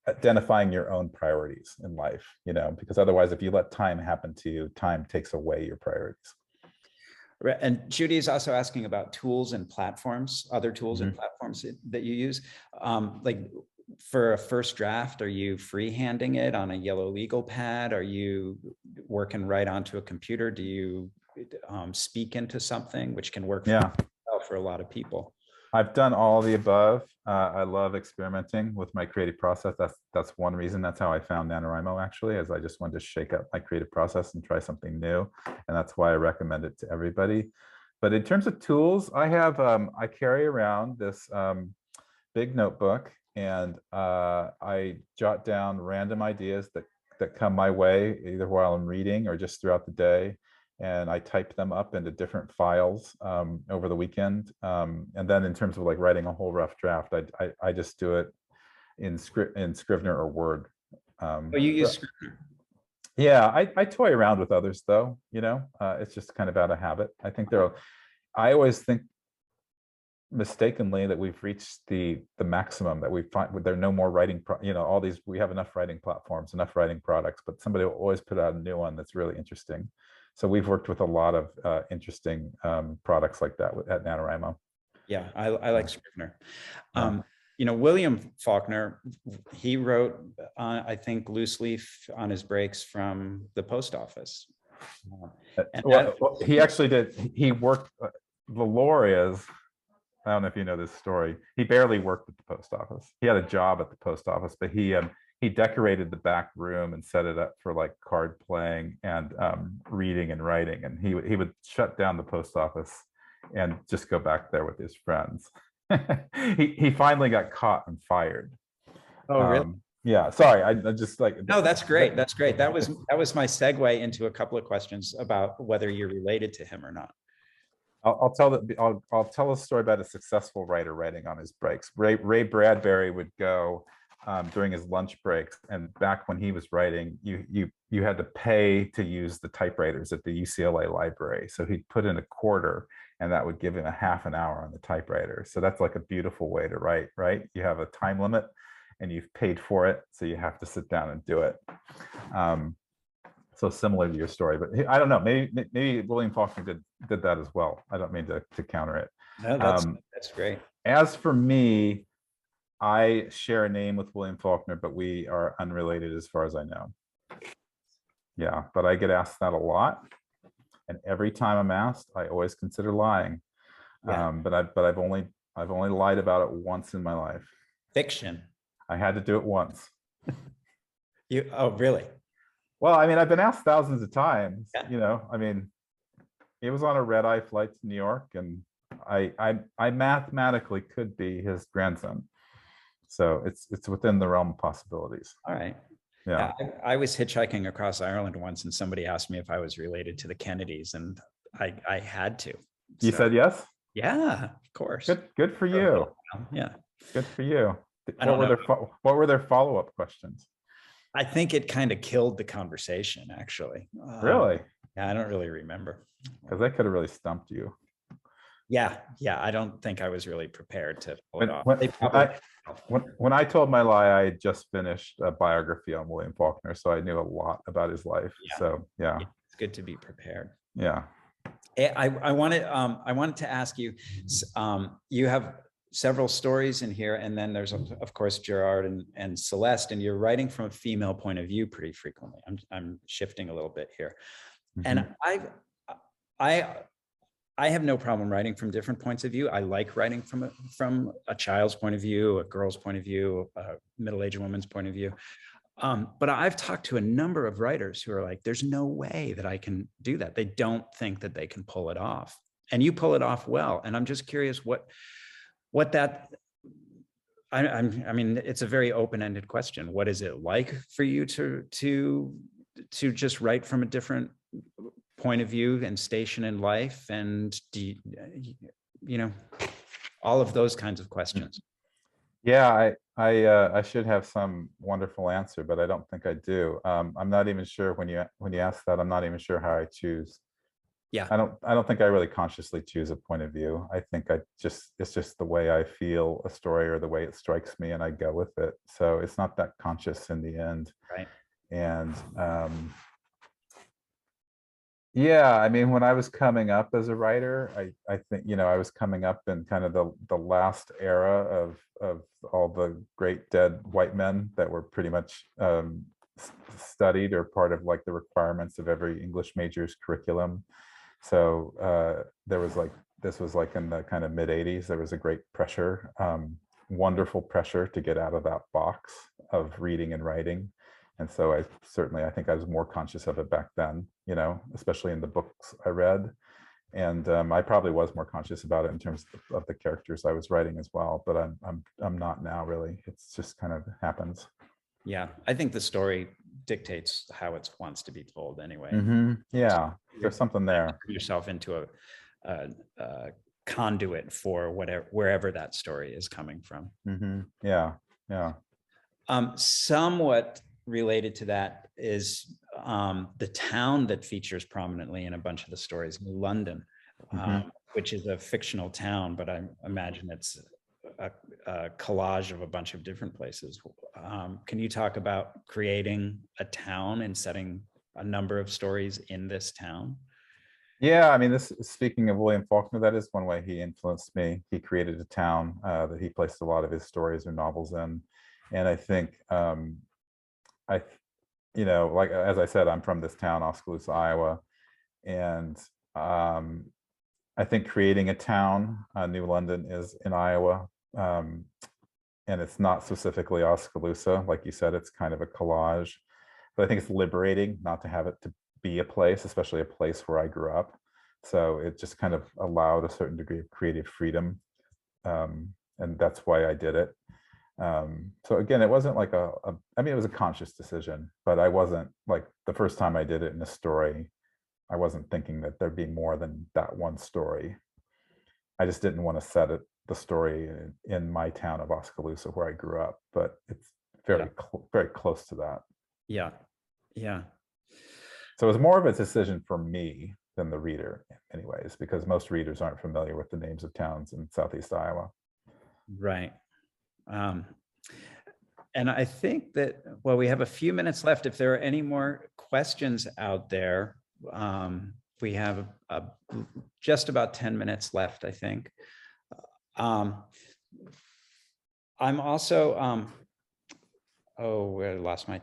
identifying your own priorities in life, you know, because otherwise, if you let time happen to you, time takes away your priorities. Right. And Judy is also asking about tools and platforms, other tools and platforms that you use. Like for a first draft, are you freehanding it on a yellow legal pad? Are you working right onto a computer? Do you speak into something, which can work for a lot of people? I've done all of the above. I love experimenting with my creative process. That's one reason. That's how I found NaNoWriMo, actually, as I just wanted to shake up my creative process and try something new. And that's why I recommend it to everybody. But in terms of tools, I carry around this big notebook, and I jot down random ideas that come my way, either while I'm reading or just throughout the day. And I type them up into different files over the weekend. And then in terms of like writing a whole rough draft, I just do it in Scrivener or Word. Oh, you use Scrivener? Yeah, I toy around with others though, you know, it's just kind of out of habit. I always think mistakenly that we've reached the maximum, that we find there are no more writing, we have enough writing platforms, enough writing products, but somebody will always put out a new one that's really interesting. So we've worked with a lot of interesting products like that at NaNoWriMo. Yeah, I like Scrivener. You know, William Faulkner, he wrote, I think, loose leaf on his breaks from the post office. Well, he actually did. He worked, the lore is, I don't know if you know this story, he barely worked at the post office. He had a job at the post office, but he decorated the back room and set it up for like card playing and reading and writing. And he would shut down the post office and just go back there with his friends. he finally got caught and fired. Oh, really? Yeah, sorry, I just like. No, that's great. That's great. That was my segue into a couple of questions about whether you're related to him or not. I'll tell a story about a successful writer writing on his breaks. Ray Bradbury would go during his lunch breaks, and back when he was writing, you had to pay to use the typewriters at the UCLA library. So he'd put in a quarter, and that would give him a half an hour on the typewriter. So that's like a beautiful way to write, right? You have a time limit, and you've paid for it, so you have to sit down and do it. So similar to your story, but I don't know, maybe William Faulkner did that as well. I don't mean to counter it. No, that's great. As for me, I share a name with William Faulkner, but we are unrelated as far as I know. Yeah, but I get asked that a lot, and every time I'm asked, I always consider lying. Yeah. But I've only lied about it once in my life. Fiction. I had to do it once. Oh, really? Well, I mean, I've been asked thousands of times. Yeah. You know, I mean, it was on a red-eye flight to New York, and I mathematically could be his grandson. So it's within the realm of possibilities. All right. Yeah. I was hitchhiking across Ireland once, and somebody asked me if I was related to the Kennedys, and I had to. You said yes? Yeah, of course. Good for you. Yeah. Good for you. What were their follow-up questions? I think it kind of killed the conversation, actually. Really? Yeah, I don't really remember. Because that could have really stumped you. Yeah, I don't think I was really prepared to pull it off. When I told my lie, I had just finished a biography on William Faulkner, so I knew a lot about his life. Yeah. So yeah, it's good to be prepared. Yeah. I wanted to ask you. You have several stories in here, and then there's of course Gerard and Celeste, and you're writing from a female point of view pretty frequently. I'm shifting a little bit here, and I have no problem writing from different points of view. I like writing from a child's point of view, a girl's point of view, a middle-aged woman's point of view. But I've talked to a number of writers who are like, there's no way that I can do that. They don't think that they can pull it off. And you pull it off well. And I'm just curious what that, I mean, it's a very open-ended question. What is it like for you to just write from a different point of view and station in life? And do you know, all of those kinds of questions. Yeah, I should have some wonderful answer, but I don't think I do. I'm not even sure when you ask that, I'm not even sure how I choose. Yeah. I don't think I really consciously choose a point of view. I think it's just the way I feel a story or the way it strikes me, and I go with it. So it's not that conscious in the end. Right. And yeah, I mean, when I was coming up as a writer, I think, you know, I was coming up in kind of the last era of all the great dead white men that were pretty much studied or part of like the requirements of every English major's curriculum. So this was like in the kind of mid 80s, there was a great pressure, wonderful pressure to get out of that box of reading and writing. And so I think I was more conscious of it back then, you know, especially in the books I read. And I probably was more conscious about it in terms of the characters I was writing as well, but I'm not now really. It's just kind of happens. Yeah, I think the story dictates how it wants to be told anyway. Yeah, there's something there. Turn yourself into a conduit for wherever that story is coming from. Yeah. Somewhat related to that is the town that features prominently in a bunch of the stories, London, which is a fictional town, but I imagine it's a collage of a bunch of different places. Can you talk about creating a town and setting a number of stories in this town? Yeah, I mean, speaking of William Faulkner, that is one way he influenced me. He created a town that he placed a lot of his stories or novels in. And I think, you know, like, as I said, I'm from this town, Oskaloosa, Iowa. And I think creating a town, New London is in Iowa. And it's not specifically Oskaloosa. Like you said, it's kind of a collage. But I think it's liberating not to have it to be a place, especially a place where I grew up. So it just kind of allowed a certain degree of creative freedom. And that's why I did it. So again, it wasn't like I mean, it was a conscious decision, but I wasn't like the first time I did it in a story, I wasn't thinking that there'd be more than that one story. I just didn't want to set the story in my town of Oskaloosa where I grew up, but it's very close to that. Yeah. So it was more of a decision for me than the reader anyways, because most readers aren't familiar with the names of towns in Southeast Iowa. Right. And I think that, well, we have a few minutes left. If there are any more questions out there, we have just about 10 minutes left, I think. I'm also, oh, I lost my,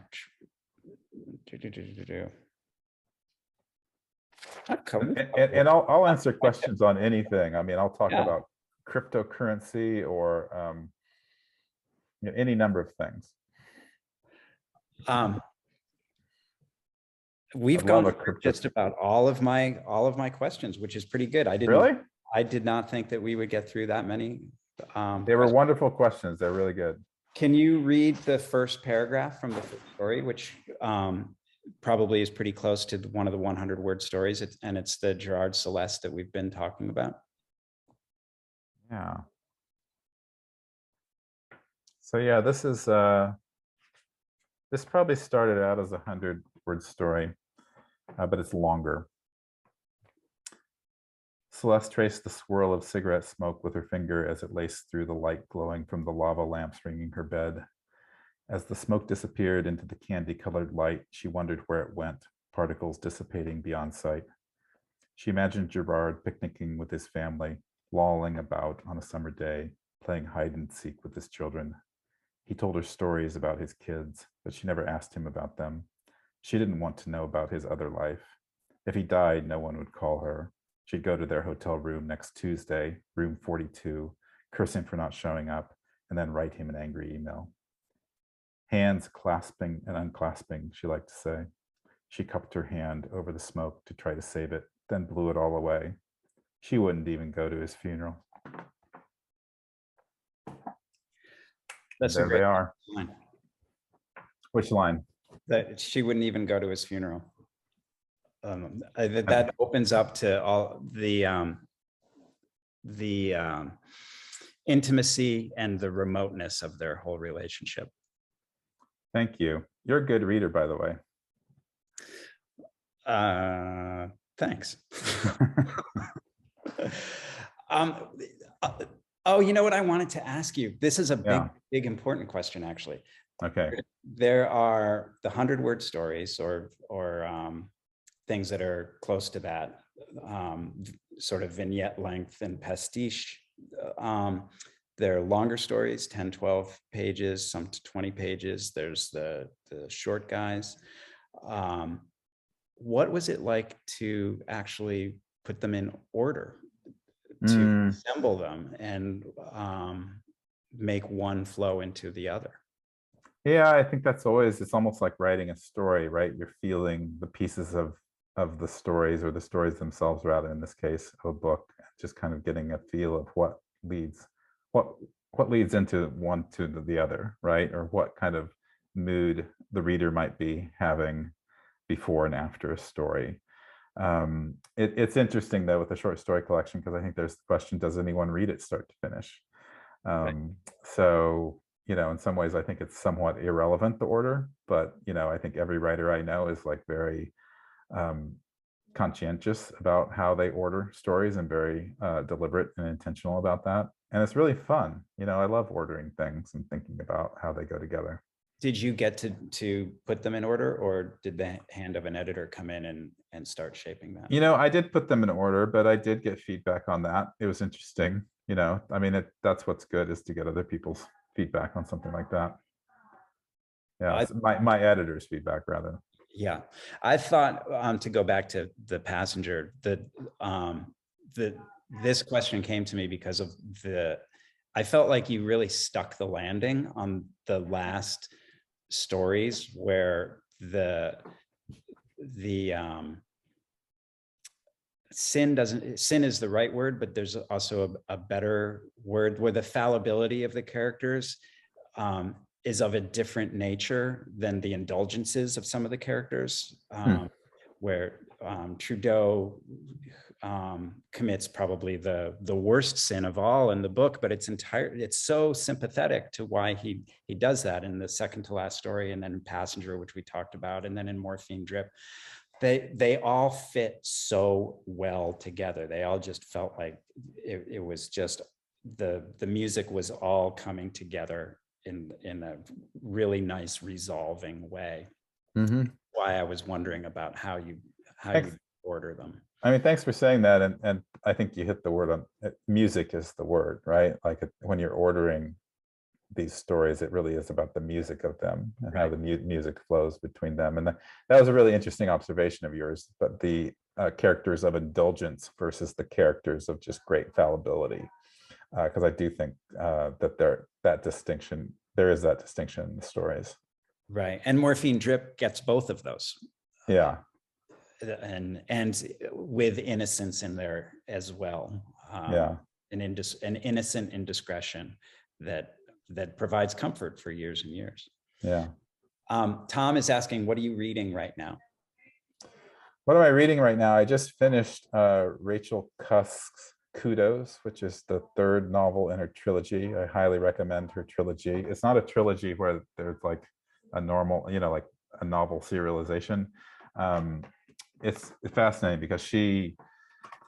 And I'll answer questions on anything. I mean, I'll talk Yeah. about cryptocurrency or any number of things. We've I'd love gone a through crypto- just about all of my questions, which is pretty good. Really? I did not think that we would get through that many. They were wonderful questions. They're really good. Can you read the first paragraph from the first story, which probably is pretty close to one of the 100-word stories, and it's the Gerard Celeste that we've been talking about? Yeah. So yeah, this is this probably started out as a 100-word story, but it's longer. Celeste traced the swirl of cigarette smoke with her finger as it laced through the light glowing from the lava lamps ringing her bed. As the smoke disappeared into the candy-colored light, she wondered where it went, particles dissipating beyond sight. She imagined Gerard picnicking with his family, lolling about on a summer day, playing hide and seek with his children. He told her stories about his kids, but she never asked him about them. She didn't want to know about his other life. If he died, no one would call her. She'd go to their hotel room next Tuesday, room 42, curse him for not showing up, and then write him an angry email. Hands clasping and unclasping, she liked to say. She cupped her hand over the smoke to try to save it, then blew it all away. She wouldn't even go to his funeral. That's there they are. Line. Which line? That she wouldn't even go to his funeral. That opens up to all the intimacy and the remoteness of their whole relationship. Thank you. You're a good reader, by the way. Thanks. Oh, you know what I wanted to ask you? This is a big, important question, actually. Okay. There are the 100-word stories or things that are close to that, sort of vignette length and pastiche. There are longer stories, 10, 12 pages, some to 20 pages. There's the short guys. What was it like to actually put them in order, to assemble them and make one flow into the other? Yeah, I think that's always, it's almost like writing a story, right? You're feeling the pieces of the stories, or the stories themselves, rather, in this case, of a book, just kind of getting a feel of what leads into one to the other, right? Or what kind of mood the reader might be having before and after a story. It's interesting, though, with the short story collection, because I think there's the question, does anyone read it start to finish? Right. So, in some ways, I think it's somewhat irrelevant, the order, but, I think every writer I know is like very conscientious about how they order stories and very deliberate and intentional about that. And it's really fun. I love ordering things and thinking about how they go together. Did you get to put them in order, or did the hand of an editor come in and start shaping that? I did put them in order, but I did get feedback on that. It was interesting. I mean, that's what's good, is to get other people's feedback on something like that. Yeah, my editor's feedback, rather. Yeah, I thought, to go back to The Passenger, that this question came to me because of I felt like you really stuck the landing on the last stories, where the sin is the right word, but there's also a better word, where the fallibility of the characters is of a different nature than the indulgences of some of the characters, where Trudeau commits probably the worst sin of all in the book, but it's so sympathetic to why he does that in the second to last story, and then in Passenger, which we talked about, and then in Morphine Drip. They all fit so well together. They all just felt like it was just the music was all coming together in a really nice resolving way. Mm-hmm. Why I was wondering about how you order them. I mean, thanks for saying that. And I think you hit the word on music is the word, right? Like when you're ordering these stories, it really is about the music of them and how the music flows between them. And that was a really interesting observation of yours, but the characters of indulgence versus the characters of just great fallibility. Because I do think that there is that distinction in the stories. Right. And Morphine Drip gets both of those. Yeah. And with innocence in there as well. Yeah. An innocent indiscretion that provides comfort for years and years. Yeah. Tom is asking, what are you reading right now? What am I reading right now? I just finished Rachel Cusk's Kudos, which is the third novel in her trilogy. I highly recommend her trilogy. It's not a trilogy where there's like a normal, like a novel serialization. It's fascinating because she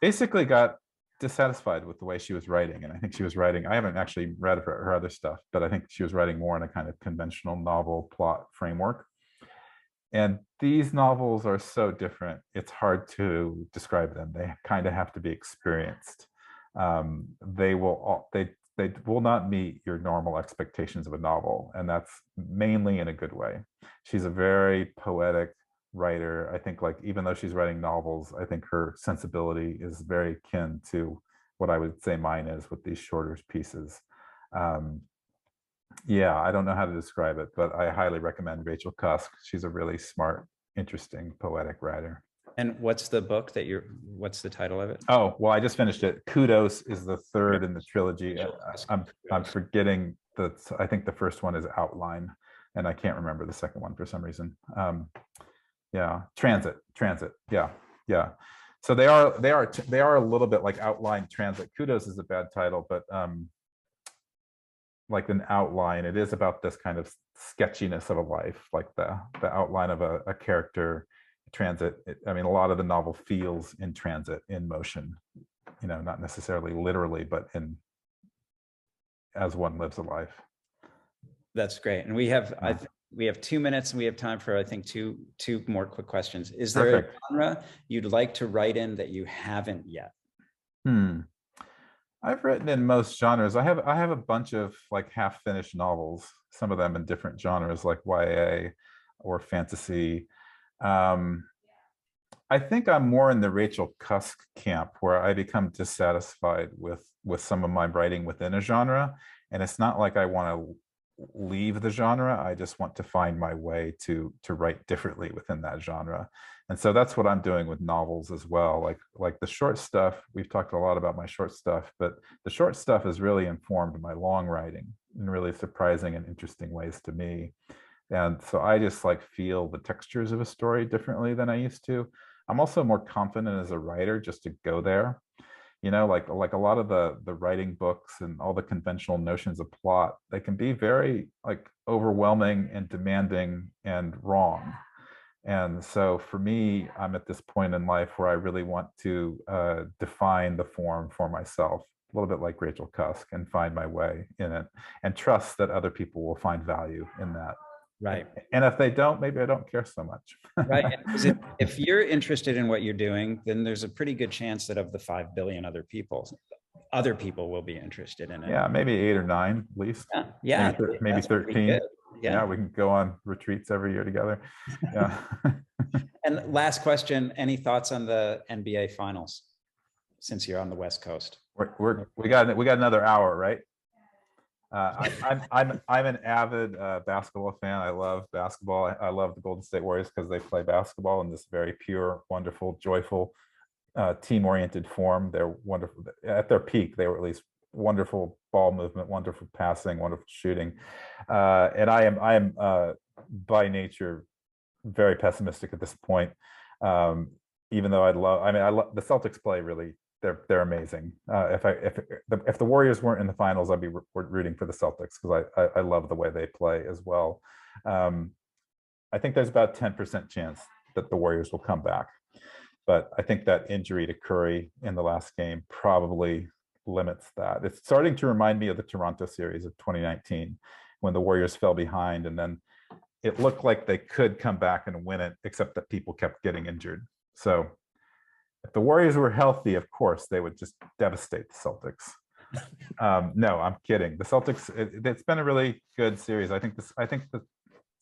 basically got dissatisfied with the way she was writing. And I think she was writing, I haven't actually read her other stuff, but I think she was writing more in a kind of conventional novel plot framework. And these novels are so different, it's hard to describe them. They kind of have to be experienced. They will not meet your normal expectations of a novel, and that's mainly in a good way. She's a very poetic writer. I think, like, even though she's writing novels, I think her sensibility is very akin to what I would say mine is with these shorter pieces. Yeah, I don't know how to describe it, but I highly recommend Rachel Cusk. She's a really smart, interesting, poetic writer. And what's the book what's the title of it? Oh, well, I just finished it. Kudos is the third in the trilogy. I'm forgetting that. I think the first one is Outline, and I can't remember the second one for some reason. Yeah, Transit. Yeah. So they are a little bit like Outline, Transit. Kudos is a bad title, but like an outline, it is about this kind of sketchiness of a life, like the outline of a character. Transit, I mean, a lot of the novel feels in transit, in motion, not necessarily literally, but as one lives a life. That's great. And we have 2 minutes, and we have time for, I think, two more quick questions. Is there a genre you'd like to write in that you haven't yet? I've written in most genres. I have a bunch of like half-finished novels, some of them in different genres like YA or fantasy. I think I'm more in the Rachel Cusk camp, where I become dissatisfied with some of my writing within a genre. And it's not like I want to leave the genre. I just want to find my way to write differently within that genre. And so that's what I'm doing with novels as well. Like the short stuff, we've talked a lot about my short stuff, but the short stuff has really informed my long writing in really surprising and interesting ways to me. And so I just like feel the textures of a story differently than I used to. I'm also more confident as a writer just to go there. Like a lot of the writing books and all the conventional notions of plot, they can be very like overwhelming and demanding and wrong. And so for me, I'm at this point in life where I really want to define the form for myself, a little bit like Rachel Cusk, and find my way in it and trust that other people will find value in that. Right. And if they don't, maybe I don't care so much. Right. If you're interested in what you're doing, then there's a pretty good chance that of the 5 billion other people will be interested in it. Yeah, maybe 8 or 9 at least. Yeah. Maybe 13. Yeah, we can go on retreats every year together. Yeah. And last question, any thoughts on the NBA finals since you're on the West Coast? We got another hour, right? I'm an avid basketball fan. I love basketball. I love the Golden State Warriors because they play basketball in this very pure, wonderful, joyful, team-oriented form. They're wonderful at their peak. They were at least wonderful ball movement, wonderful passing, wonderful shooting. And I am by nature very pessimistic at this point. Even though I love the Celtics play really. They're amazing. If the Warriors weren't in the finals, I'd be rooting for the Celtics because I love the way they play as well. I think there's about 10% chance that the Warriors will come back, but I think that injury to Curry in the last game probably limits that. It's starting to remind me of the Toronto series of 2019, when the Warriors fell behind, and then it looked like they could come back and win it, except that people kept getting injured. So if the Warriors were healthy, of course, they would just devastate the Celtics. No, I'm kidding. The Celtics, it's been a really good series. I think the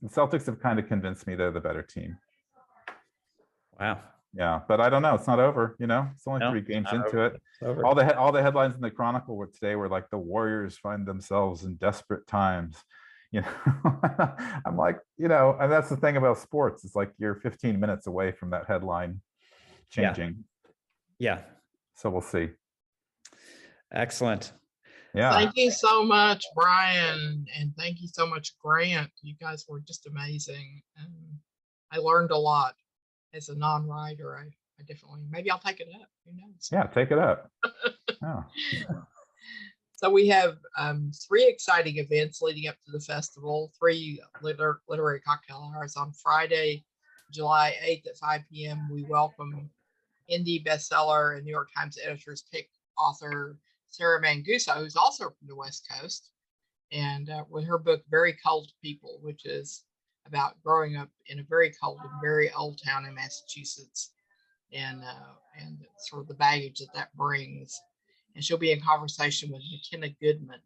Celtics have kind of convinced me they're the better team. Wow. Yeah, but I don't know. It's not over. It's only No, 3 games not into over. it. It's over. All the headlines in the Chronicle today were like, the Warriors find themselves in desperate times. I'm like, and that's the thing about sports. It's like you're 15 minutes away from that headline changing. Yeah. So we'll see. Excellent. Yeah. Thank you so much, Brian, and thank you so much, Grant. You guys were just amazing. I learned a lot as a non-writer. I definitely, maybe I'll take it up. Who knows? Yeah, take it up. Yeah. So we have 3 exciting events leading up to the festival, 3 literary cocktail hours. On Friday, July 8th at 5 p.m., we welcome indie bestseller and New York Times editor's pick author Sarah Manguso, who's also from the West Coast, and with her book, Very Cold People, which is about growing up in a very cold and very old town in Massachusetts, and sort of the baggage that brings. And she'll be in conversation with McKenna Goodman,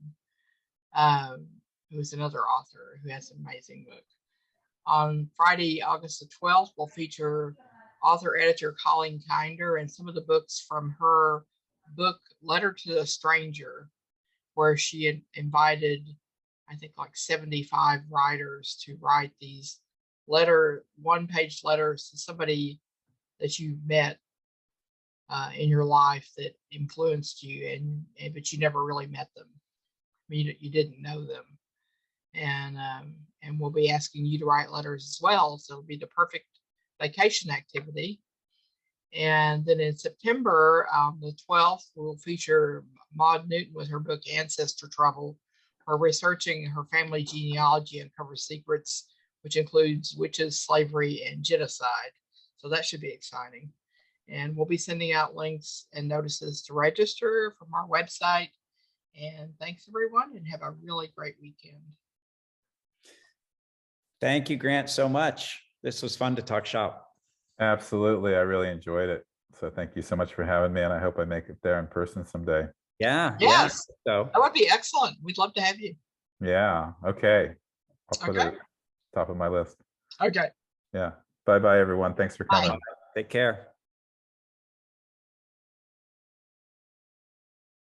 who is another author who has an amazing book. On Friday, August the 12th, we'll feature author-editor Colleen Kinder and some of the books from her book, Letter to a Stranger, where she had invited, I think, like 75 writers to write these one-page letters to somebody that you met in your life that influenced you, but you never really met them. I mean, you didn't know them, and we'll be asking you to write letters as well. So it'll be the perfect vacation activity. And then in September, the 12th, we'll feature Maud Newton with her book Ancestor Trouble, her researching her family genealogy uncovers secrets, which includes witches, slavery, and genocide. So that should be exciting. And we'll be sending out links and notices to register from our website. And thanks, everyone, and have a really great weekend. Thank you, Grant, so much. This was fun to talk shop. Absolutely. I really enjoyed it. So thank you so much for having me, and I hope I make it there in person someday. Yeah. Yes. Yeah. So that would be excellent. We'd love to have you. Yeah. Okay. I'll put it top of my list. Okay. Yeah. Bye-bye, everyone. Thanks for coming. Bye. take care.